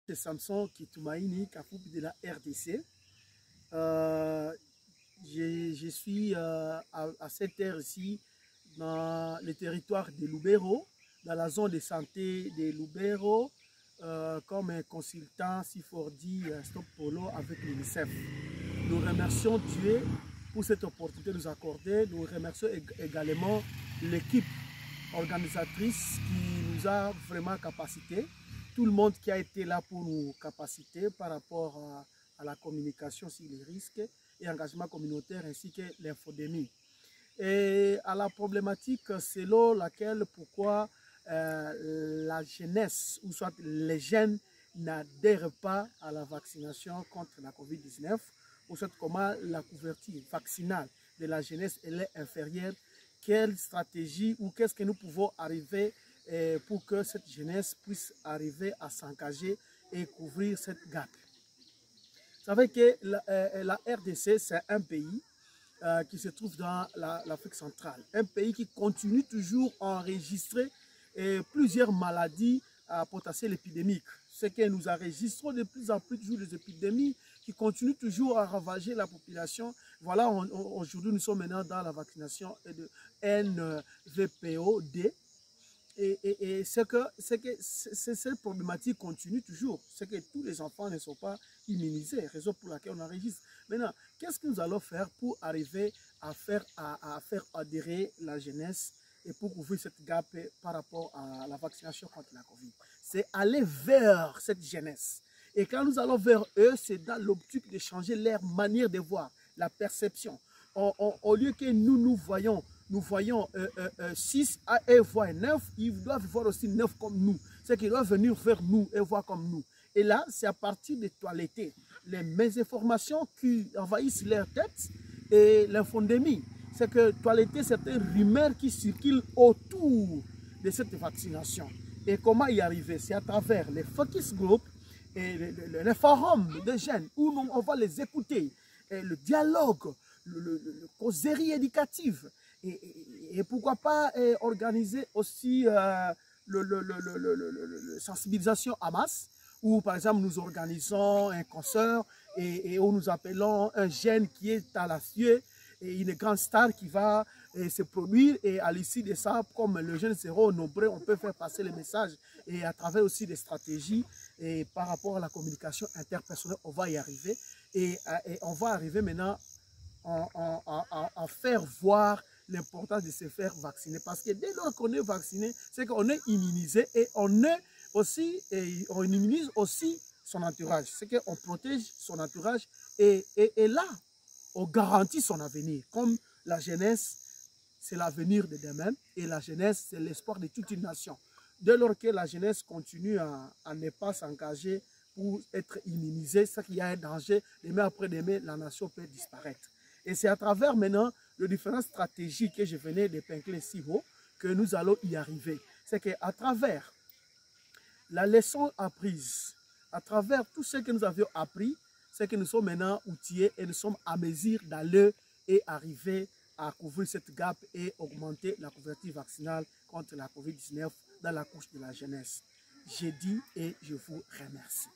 C'est Samson Kitoumaïni, Kafoupi de la RDC. Je suis à cette heure ici dans le territoire de Lubero, dans la zone de santé de Lubero, comme un consultant, s'il faut dire, Stop Polo avec l'UNICEF. Nous remercions Dieu pour cette opportunité de nous accorder. Nous remercions également l'équipe organisatrice qui nous a vraiment capacité. Tout le monde qui a été là pour nous capaciter par rapport à la communication sur les risques et engagement communautaire ainsi que l'infodémie. Et à la problématique selon laquelle pourquoi la jeunesse ou soit les jeunes n'adhèrent pas à la vaccination contre la COVID-19 ou soit comment la couverture vaccinale de la jeunesse elle est inférieure, quelle stratégie ou qu'est-ce que nous pouvons arriver pour que cette jeunesse puisse arriver à s'engager et couvrir cette gap. Vous savez que la RDC, c'est un pays qui se trouve dans l'Afrique centrale. Un pays qui continue toujours à enregistrer plusieurs maladies potentielles épidémiques. Ce que nous enregistrons de plus en plus toujours des épidémies qui continuent toujours à ravager la population. Voilà, aujourd'hui nous sommes maintenant dans la vaccination de NVPO-D. Et cette problématique continue toujours. C'est que tous les enfants ne sont pas immunisés, raison pour laquelle on enregistre. Maintenant, qu'est-ce que nous allons faire pour arriver à faire adhérer la jeunesse et pour couvrir cette gap par rapport à la vaccination contre la Covid? C'est aller vers cette jeunesse. Et quand nous allons vers eux, c'est dans l'optique de changer leur manière de voir, la perception. Au lieu que nous voyons 6 et voir 9, ils doivent voir aussi 9 comme nous. C'est qu'ils doivent venir vers nous et voir comme nous. Et là, c'est à partir de toiletter les mésinformations qui envahissent leur tête et l'infodémie. C'est que toiletter certaines rumeurs qui circulent autour de cette vaccination. Et comment y arriver? C'est à travers les focus groups et les forums de jeunes où on va les écouter, et le dialogue, le causerie éducative. Et pourquoi pas organiser aussi la sensibilisation à masse, où par exemple nous organisons un concert et où nous appelons un jeune qui est talentueux et une grande star qui va se produire, et à l'issue de ça, comme le jeune sera nombreux, on peut faire passer le message et à travers aussi des stratégies et par rapport à la communication interpersonnelle, on va y arriver et on va arriver maintenant à faire voir l'importance de se faire vacciner, parce que dès lors qu'on est vacciné, c'est qu'on est immunisé et on immunise aussi son entourage, c'est qu'on protège son entourage et là, on garantit son avenir. Comme la jeunesse, c'est l'avenir de demain et la jeunesse, c'est l'espoir de toute une nation. Dès lors que la jeunesse continue à ne pas s'engager pour être immunisée, c'est qu'il y a un danger. Demain après demain, la nation peut disparaître. Et c'est à travers maintenant les différentes stratégies que je venais d'épingler si haut que nous allons y arriver. C'est qu'à travers la leçon apprise, à travers tout ce que nous avions appris, c'est que nous sommes maintenant outillés et nous sommes à mesure d'aller et arriver à couvrir cette gap et augmenter la couverture vaccinale contre la COVID-19 dans la couche de la jeunesse. J'ai dit et je vous remercie.